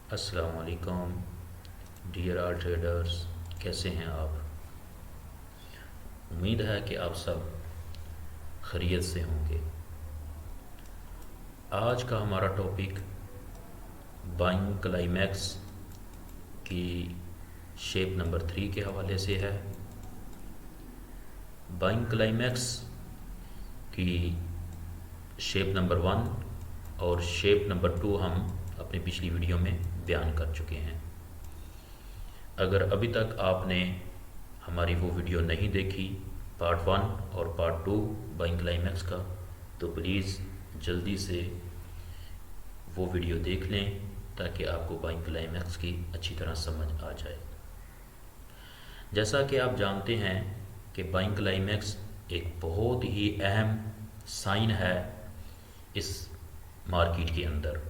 अस्सलाम वालेकुम डियर आल ट्रेडर्स। कैसे हैं आप? उम्मीद है कि आप सब खैरियत से होंगे। आज का हमारा टॉपिक बाइंग क्लाइमैक्स की शेप नंबर 3 के हवाले से है। बाइंग क्लाइमैक्स की शेप नंबर 1 और शेप नंबर 2 हम अपनी पिछली वीडियो में बयान कर चुके हैं। अगर अभी तक आपने हमारी वो वीडियो नहीं देखी, पार्ट 1 और पार्ट 2 बाइंग क्लाइमैक्स का, तो प्लीज़ जल्दी से वो वीडियो देख लें ताकि आपको बाइंग क्लाइमैक्स की अच्छी तरह समझ आ जाए। जैसा कि आप जानते हैं कि बाइंग क्लाइमैक्स एक बहुत ही अहम साइन है इस मार्केट के अंदर,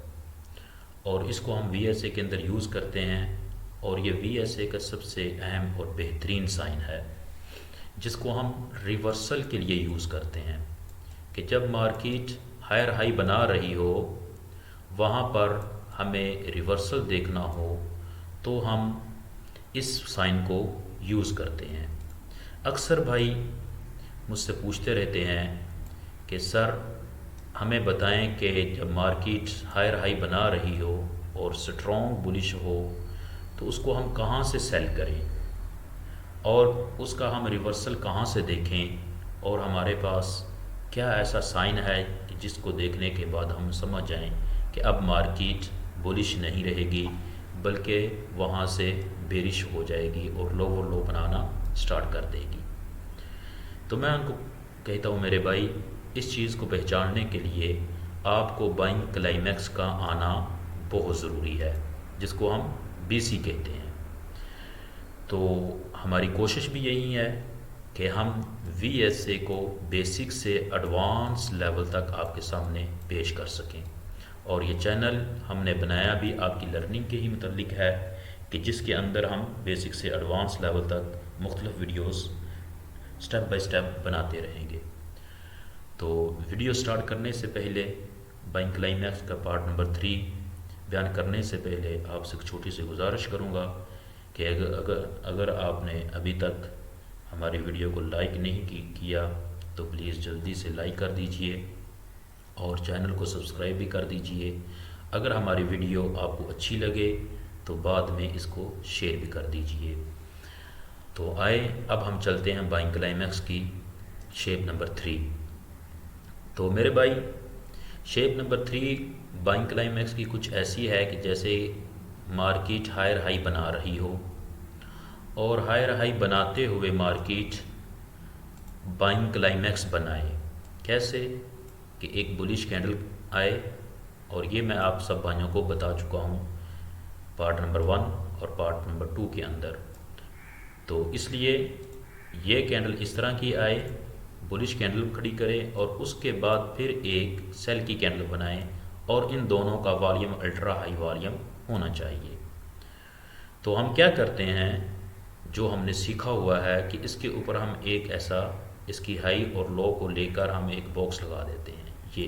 और इसको हम वीएसए के अंदर यूज़ करते हैं। और ये वीएसए का सबसे अहम और बेहतरीन साइन है जिसको हम रिवर्सल के लिए यूज़ करते हैं कि जब मार्केट हायर हाई बना रही हो, वहाँ पर हमें रिवर्सल देखना हो तो हम इस साइन को यूज़ करते हैं। अक्सर भाई मुझसे पूछते रहते हैं कि सर हमें बताएं कि जब मार्केट हायर हाई बना रही हो और स्ट्रॉन्ग बुलिश हो तो उसको हम कहाँ से सेल करें और उसका हम रिवर्सल कहाँ से देखें, और हमारे पास क्या ऐसा साइन है कि जिसको देखने के बाद हम समझ जाएं कि अब मार्केट बुलिश नहीं रहेगी बल्कि वहाँ से बेरिश हो जाएगी और लोअर लो बनाना स्टार्ट कर देगी। तो मैं उनको कहता हूँ मेरे भाई, इस चीज़ को पहचानने के लिए आपको बाइंग क्लाइमैक्स का आना बहुत ज़रूरी है, जिसको हम बीसी कहते हैं। तो हमारी कोशिश भी यही है कि हम वीएसए को बेसिक से एडवांस लेवल तक आपके सामने पेश कर सकें। और ये चैनल हमने बनाया भी आपकी लर्निंग के ही मुतल्लिक है कि जिसके अंदर हम बेसिक से एडवांस लेवल तक मुख्तलिफ वीडियोस स्टेप बाय स्टेप बनाते रहेंगे। तो वीडियो स्टार्ट करने से पहले बाइंग क्लाइमैक्स का पार्ट नंबर 3 बयान करने से पहले आपसे एक छोटी सी गुजारिश करूंगा कि अगर आपने अभी तक हमारी वीडियो को लाइक नहीं किया तो प्लीज़ जल्दी से लाइक कर दीजिए और चैनल को सब्सक्राइब भी कर दीजिए। अगर हमारी वीडियो आपको अच्छी लगे तो बाद में इसको शेयर भी कर दीजिए। तो आए अब हम चलते हैं बाइंग क्लाइमैक्स की शेप नंबर 3। तो मेरे भाई, शेप नंबर 3 बाइंग क्लाइमैक्स की कुछ ऐसी है कि जैसे मार्केट हायर हाई बना रही हो और हायर हाई बनाते हुए मार्केट बाइंग क्लाइमैक्स बनाए। कैसे कि एक बुलिश कैंडल आए, और ये मैं आप सब भाइयों को बता चुका हूँ पार्ट नंबर 1 और पार्ट नंबर 2 के अंदर। तो इसलिए ये कैंडल इस तरह की आए, बुलिश कैंडल खड़ी करे और उसके बाद फिर एक सेल की कैंडल बनाए, और इन दोनों का वॉल्यूम अल्ट्रा हाई वॉल्यूम होना चाहिए। तो हम क्या करते हैं, जो हमने सीखा हुआ है कि इसके ऊपर हम एक ऐसा इसकी हाई और लो को लेकर हम एक बॉक्स लगा देते हैं। ये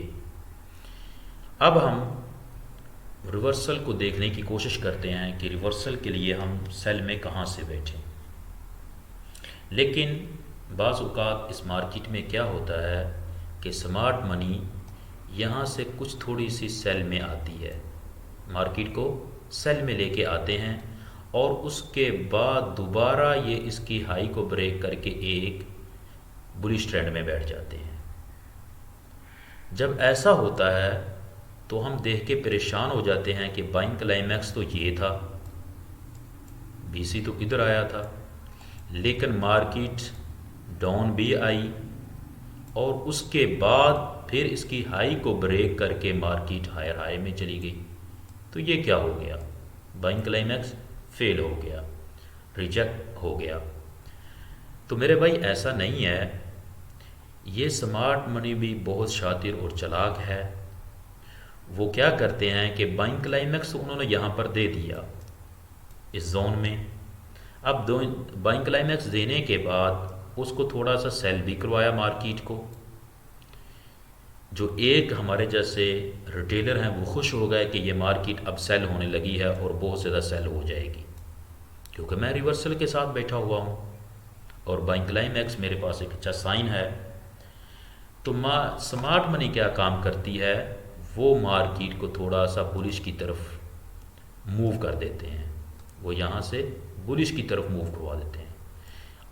अब हम रिवर्सल को देखने की कोशिश करते हैं कि रिवर्सल के लिए हम सेल में कहाँ से बैठें। लेकिन बाज़ औक़ात इस मार्केट में क्या होता है कि स्मार्ट मनी यहाँ से कुछ थोड़ी सी सेल में आती है, मार्केट को सेल में लेके आते हैं और उसके बाद दोबारा ये इसकी हाई को ब्रेक करके एक बुलिश ट्रेंड में बैठ जाते हैं। जब ऐसा होता है तो हम देख के परेशान हो जाते हैं कि बाइंग क्लाइमैक्स तो ये था, बीसी तो इधर आया था, लेकिन मार्केट डाउन भी आई और उसके बाद फिर इसकी हाई को ब्रेक करके मार्केट हायर हाई में चली गई। तो ये क्या हो गया, बाइंग क्लाइमैक्स फेल हो गया, रिजेक्ट हो गया। तो मेरे भाई ऐसा नहीं है, ये स्मार्ट मनी भी बहुत शातिर और चालाक है। वो क्या करते हैं कि बाइंग क्लाइमैक्स उन्होंने यहाँ पर दे दिया इस जोन में। अब दो बाइंग क्लाइमैक्स देने के बाद उसको थोड़ा सा सेल भी करवाया मार्केट को, जो एक हमारे जैसे रिटेलर हैं वो खुश हो गए कि ये मार्केट अब सेल होने लगी है और बहुत ज़्यादा सेल हो जाएगी, क्योंकि मैं रिवर्सल के साथ बैठा हुआ हूँ और बाइंग क्लाइमैक्स मेरे पास एक अच्छा साइन है। तो स्मार्ट मनी क्या काम करती है, वो मार्केट को थोड़ा सा बुलिश की तरफ मूव कर देते हैं, वो यहाँ से बुलिश की तरफ मूव करवा देते हैं।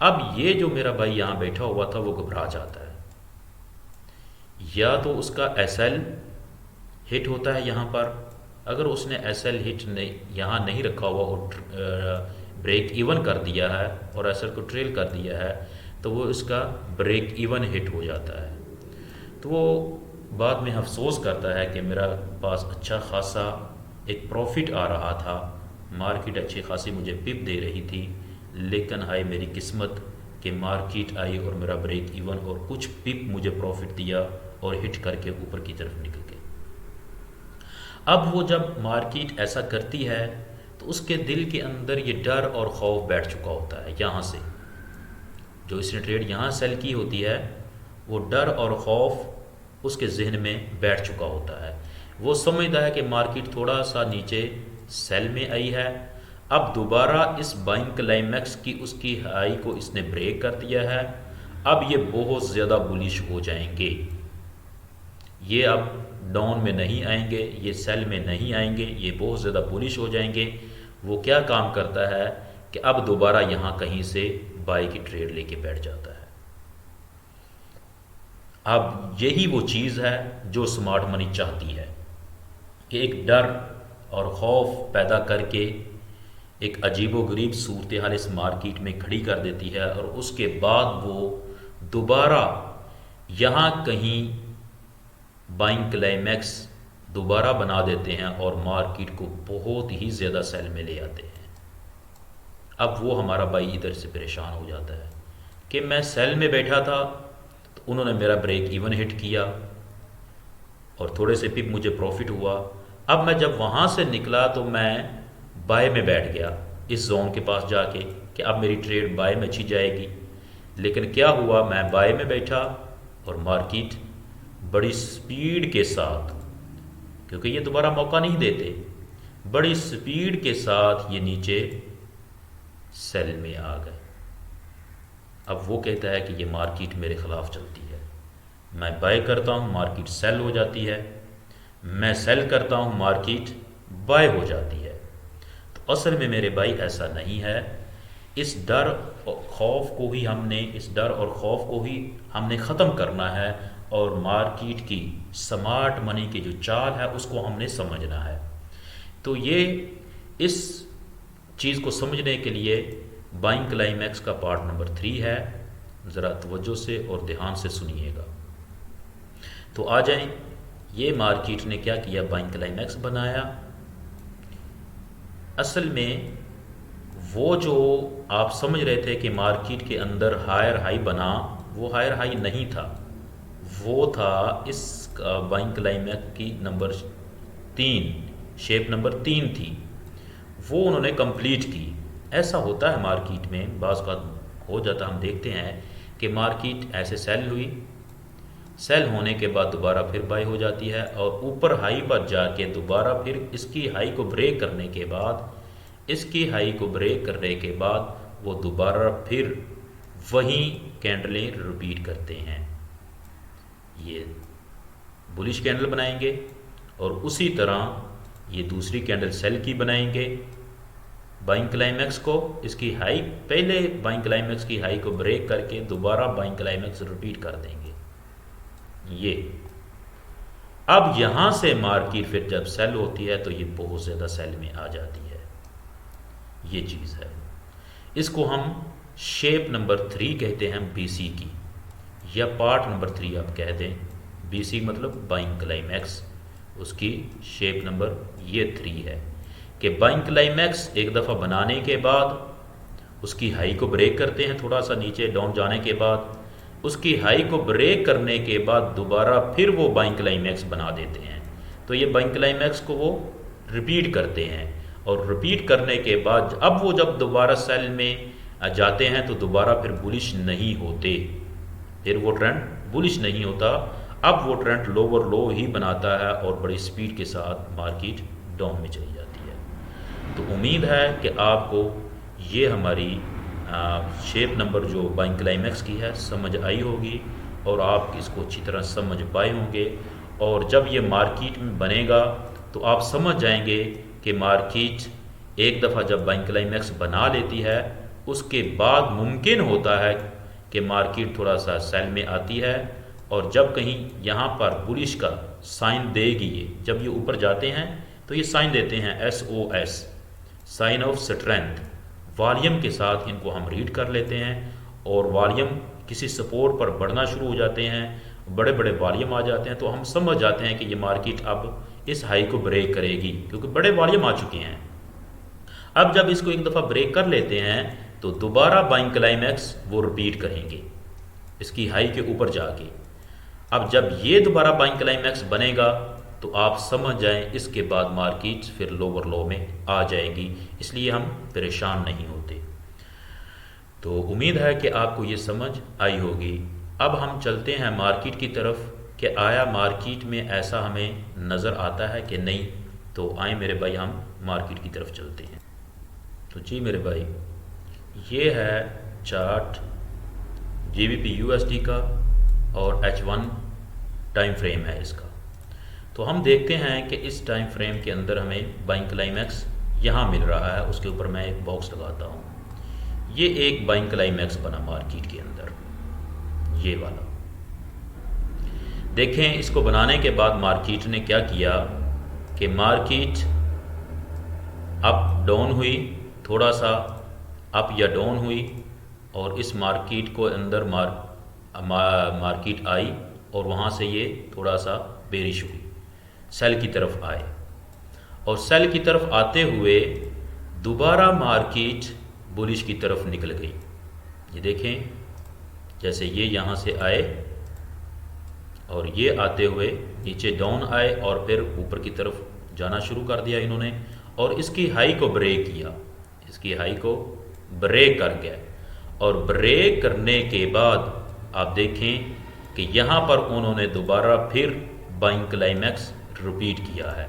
अब ये जो मेरा भाई यहाँ बैठा हुआ था वो घबरा जाता है, या तो उसका एसएल हिट होता है यहाँ पर, अगर उसने एसएल हिट नहीं यहाँ नहीं रखा हुआ और ब्रेक इवन कर दिया है और एसएल को ट्रेल कर दिया है, तो वो इसका ब्रेक इवन हिट हो जाता है। तो वो बाद में अफसोस करता है कि मेरा पास अच्छा खासा एक प्रॉफिट आ रहा था, मार्केट अच्छी खासी मुझे पिप दे रही थी, लेकिन हाय मेरी किस्मत कि मार्केट आई और मेरा ब्रेक इवन और कुछ पिप मुझे प्रॉफिट दिया और हिट करके ऊपर की तरफ निकल गए। अब वो जब मार्केट ऐसा करती है तो उसके दिल के अंदर ये डर और खौफ बैठ चुका होता है। यहाँ से जो इसने ट्रेड यहाँ सेल की होती है, वो डर और खौफ उसके जहन में बैठ चुका होता है। वो समझता है कि मार्केट थोड़ा सा नीचे सेल में आई है, अब दोबारा इस बाइंग क्लाइमैक्स की उसकी हाई को इसने ब्रेक कर दिया है, अब ये बहुत ज़्यादा बुलिश हो जाएंगे, ये अब डाउन में नहीं आएंगे, ये सेल में नहीं आएंगे, ये बहुत ज़्यादा बुलिश हो जाएंगे। वो क्या काम करता है कि अब दोबारा यहाँ कहीं से बाई की ट्रेड लेके बैठ जाता है। अब यही वो चीज़ है जो स्मार्ट मनी चाहती है कि एक डर और खौफ पैदा करके एक अजीबोगरीब सूरत हाल इस मार्केट में खड़ी कर देती है, और उसके बाद वो दोबारा यहाँ कहीं बाइंग क्लाइमैक्स दोबारा बना देते हैं और मार्केट को बहुत ही ज़्यादा सेल में ले आते हैं। अब वो हमारा भाई इधर से परेशान हो जाता है कि मैं सेल में बैठा था तो उन्होंने मेरा ब्रेक इवन हिट किया और थोड़े से पिप मुझे प्रॉफिट हुआ। अब मैं जब वहाँ से निकला तो मैं बाय में बैठ गया इस जोन के पास जाके कि अब मेरी ट्रेड बाय में अच्छी जाएगी, लेकिन क्या हुआ, मैं बाय में बैठा और मार्केट बड़ी स्पीड के साथ, क्योंकि ये दोबारा मौका नहीं देते, बड़ी स्पीड के साथ ये नीचे सेल में आ गए। अब वो कहता है कि ये मार्केट मेरे ख़िलाफ़ चलती है, मैं बाय करता हूँ मार्केट सेल हो जाती है, मैं सेल करता हूँ मार्केट बाय हो जाती है। तो असल में मेरे भाई ऐसा नहीं है। इस डर और खौफ को ही हमने ख़त्म करना है और मार्केट की स्मार्ट मनी की जो चाल है उसको हमने समझना है। तो ये इस चीज़ को समझने के लिए बाइंग क्लाइमैक्स का पार्ट नंबर 3 है। ज़रा तवज्जो से और ध्यान से सुनिएगा। तो आ जाएं, ये मार्केट ने क्या किया, बाइंग क्लाइमैक्स बनाया। असल में वो जो आप समझ रहे थे कि मार्केट के अंदर हायर हाई बना, वो हायर हाई नहीं था, वो था इस बाइंग क्लाइमैक्स की नंबर 3, शेप नंबर 3 थी, वो उन्होंने कंप्लीट की। ऐसा होता है मार्केट में, बाज़ का हो जाता, हम देखते हैं कि मार्केट ऐसे सेल हुई, सेल होने के बाद दोबारा फिर बाई हो जाती है और ऊपर हाई पर जाके दोबारा फिर इसकी हाई को ब्रेक करने के बाद वो दोबारा फिर वही कैंडलें रिपीट करते हैं, ये बुलिश कैंडल बनाएंगे और उसी तरह ये दूसरी कैंडल सेल की बनाएंगे। बाइंग क्लाइमैक्स को इसकी हाई, पहले बाइंग क्लाइमैक्स की हाई को ब्रेक करके दोबारा बाइंग क्लाइमैक्स रिपीट कर देंगे। ये अब यहां से मार्केट फिर जब सेल होती है तो ये बहुत ज़्यादा सेल में आ जाती है, ये चीज़ है। इसको हम शेप नंबर 3 कहते हैं, BC की, या पार्ट नंबर 3 आप कह दें। BC मतलब बाइंग क्लाइमैक्स, उसकी शेप नंबर ये 3 है कि बाइंग क्लाइमैक्स एक दफ़ा बनाने के बाद उसकी हाई को ब्रेक करते हैं, थोड़ा सा नीचे डाउन जाने के बाद उसकी हाई को ब्रेक करने के बाद दोबारा फिर वो बाइंग क्लाइमैक्स बना देते हैं। तो ये बाइंग क्लाइमैक्स को वो रिपीट करते हैं और रिपीट करने के बाद अब वो जब दोबारा सेल में जाते हैं तो दोबारा फिर बुलिश नहीं होते, फिर वो ट्रेंड बुलिश नहीं होता। अब वो ट्रेंड लोअर लो ही बनाता है और बड़ी स्पीड के साथ मार्केट डाउन में चली जाती है। तो उम्मीद है कि आपको ये हमारी शेप नंबर जो बाइंग क्लाइमैक्स की है समझ आई होगी और आप इसको अच्छी तरह समझ पाए होंगे। और जब ये मार्केट में बनेगा तो आप समझ जाएंगे कि मार्केट एक दफ़ा जब बाइंग क्लाइमैक्स बना लेती है उसके बाद मुमकिन होता है कि मार्केट थोड़ा सा सेल में आती है, और जब कहीं यहाँ पर बुलिश का साइन देगी, ये जब ये ऊपर जाते हैं तो ये साइन देते हैं SOS, sign of strength. Volume के साथ इनको हम रीड कर लेते हैं और वॉल्यूम किसी सपोर्ट पर बढ़ना शुरू हो जाते हैं, बड़े बड़े वॉल्यूम आ जाते हैं, तो हम समझ जाते हैं कि ये मार्केट अब इस हाई को ब्रेक करेगी क्योंकि बड़े वॉल्यूम आ चुके हैं। अब जब इसको एक दफ़ा ब्रेक कर लेते हैं तो दोबारा बाइंग क्लाइमैक्स वो रिपीट करेंगे इसकी हाई के ऊपर जाके। अब जब ये दोबारा बाइंग क्लाइमैक्स बनेगा तो आप समझ जाएं इसके बाद मार्केट फिर लोअर लो में आ जाएगी, इसलिए हम परेशान नहीं होते। तो उम्मीद है कि आपको ये समझ आई होगी। अब हम चलते हैं मार्केट की तरफ कि आया मार्केट में ऐसा हमें नज़र आता है कि नहीं। तो आए मेरे भाई हम मार्केट की तरफ चलते हैं। तो जी मेरे भाई, ये है चार्ट GBP USD का और H1 टाइम फ्रेम है इसका। तो हम देखते हैं कि इस टाइम फ्रेम के अंदर हमें बाइंग क्लाइमैक्स यहाँ मिल रहा है। उसके ऊपर मैं एक बॉक्स लगाता हूँ। ये एक बाइंग क्लाइमैक्स बना मार्केट के अंदर, ये वाला देखें। इसको बनाने के बाद मार्केट ने क्या किया कि मार्केट अप डाउन हुई, थोड़ा सा अप या डाउन हुई, और इस मार्केट को अंदर मार्केट आई और वहाँ से ये थोड़ा सा बेरिश हुई, सेल की तरफ आए, और सेल की तरफ आते हुए दोबारा मार्केट बुलिश की तरफ निकल गई। ये देखें, जैसे ये यहाँ से आए और ये आते हुए नीचे डाउन आए और फिर ऊपर की तरफ जाना शुरू कर दिया इन्होंने, और इसकी हाई को ब्रेक किया, इसकी हाई को ब्रेक कर गया। और ब्रेक करने के बाद आप देखें कि यहाँ पर उन्होंने दोबारा फिर बाइंग क्लाइमैक्स रिपीट किया है,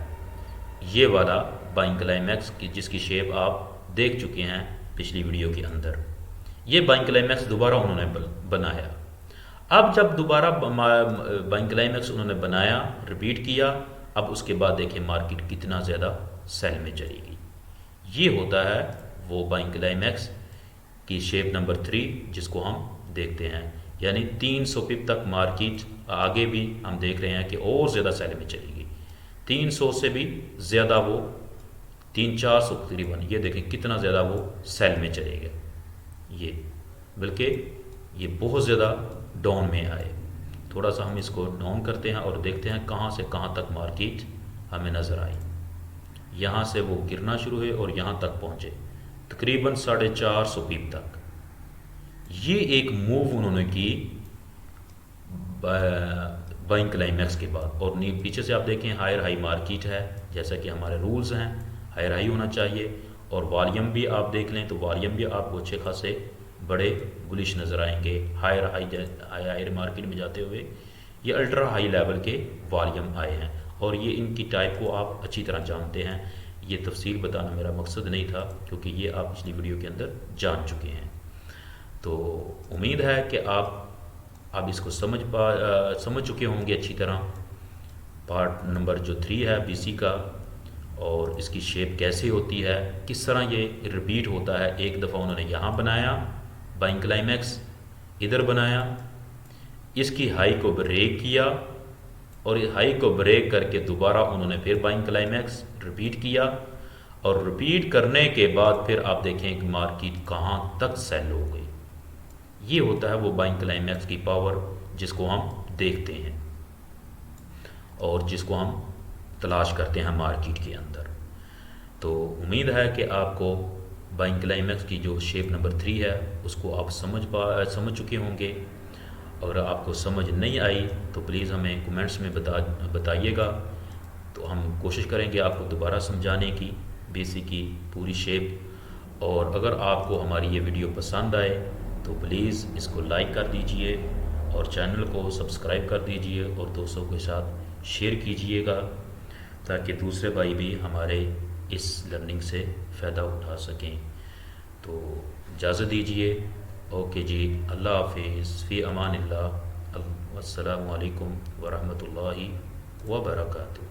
ये वाला बाइंग क्लाइमैक्स की जिसकी शेप आप देख चुके हैं पिछली वीडियो के अंदर। ये बाइंग क्लाइमैक्स दोबारा उन्होंने बनाया। अब जब दोबारा बाइंग क्लाइमैक्स उन्होंने बनाया, रिपीट किया, अब उसके बाद देखिए मार्केट कितना ज़्यादा सेल में चलेगी। ये होता है वो बाइंग क्लाइमैक्स की शेप नंबर 3 जिसको हम देखते हैं, यानी 300 पिप तक मार्केट आगे भी हम देख रहे हैं कि और ज़्यादा सेल में चलेगी। 300 से भी ज़्यादा, वो 300-400 तकरीबन, ये देखें कितना ज़्यादा वो सेल में चलेगा। ये बल्कि ये बहुत ज़्यादा डाउन में आए। थोड़ा सा हम इसको डाउन करते हैं और देखते हैं कहाँ से कहाँ तक मार्केट हमें नज़र आई। यहाँ से वो गिरना शुरू हुए और यहाँ तक पहुँचे तकरीबन 450 पीप तक। ये एक मूव उन्होंने की बाइंग क्लाइमैक्स के बाद, और पीछे से आप देखें हायर हाई मार्केट है, जैसा कि हमारे रूल्स हैं हायर हाई होना चाहिए। और वॉल्यूम भी आप देख लें तो वॉल्यूम भी आपको अच्छे खासे बड़े बुलिश नज़र आएंगे हायर मार्केट में जाते हुए। ये अल्ट्रा हाई लेवल के वॉल्यूम आए हैं और ये इनकी टाइप को आप अच्छी तरह जानते हैं। ये तफसील बताना मेरा मकसद नहीं था क्योंकि ये आप पिछली वीडियो के अंदर जान चुके हैं। तो उम्मीद है कि आप इसको समझ चुके होंगे अच्छी तरह। पार्ट नंबर जो 3 है BC का, और इसकी शेप कैसे होती है, किस तरह ये रिपीट होता है। एक दफ़ा उन्होंने यहाँ बनाया बाइंग क्लाइमैक्स, इधर बनाया, इसकी हाई को ब्रेक किया और इस हाई को ब्रेक करके दोबारा उन्होंने फिर बाइंग क्लाइमैक्स रिपीट किया, और रिपीट करने के बाद फिर आप देखें कि मार्केट कहाँ तक सेल हो गई। ये होता है वो बाइंग क्लाइमैक्स की पावर जिसको हम देखते हैं और जिसको हम तलाश करते हैं मार्केट के अंदर। तो उम्मीद है कि आपको बाइंग क्लाइमैक्स की जो शेप नंबर 3 है उसको आप समझ चुके होंगे। अगर आपको समझ नहीं आई तो प्लीज़ हमें कमेंट्स में बताइएगा, तो हम कोशिश करेंगे आपको दोबारा समझाने की BC की पूरी शेप। और अगर आपको हमारी ये वीडियो पसंद आए तो प्लीज़ इसको लाइक कर दीजिए और चैनल को सब्सक्राइब कर दीजिए और दोस्तों के साथ शेयर कीजिएगा ताकि दूसरे भाई भी हमारे इस लर्निंग से फ़ायदा उठा सकें। तो इजाज़त दीजिए। ओके जी, अल्लाह हाफिज़, फ़ी अमानिल्लाह, अस्सलामु अलैकुम व रहमतुल्लाहि व बरकातुहू।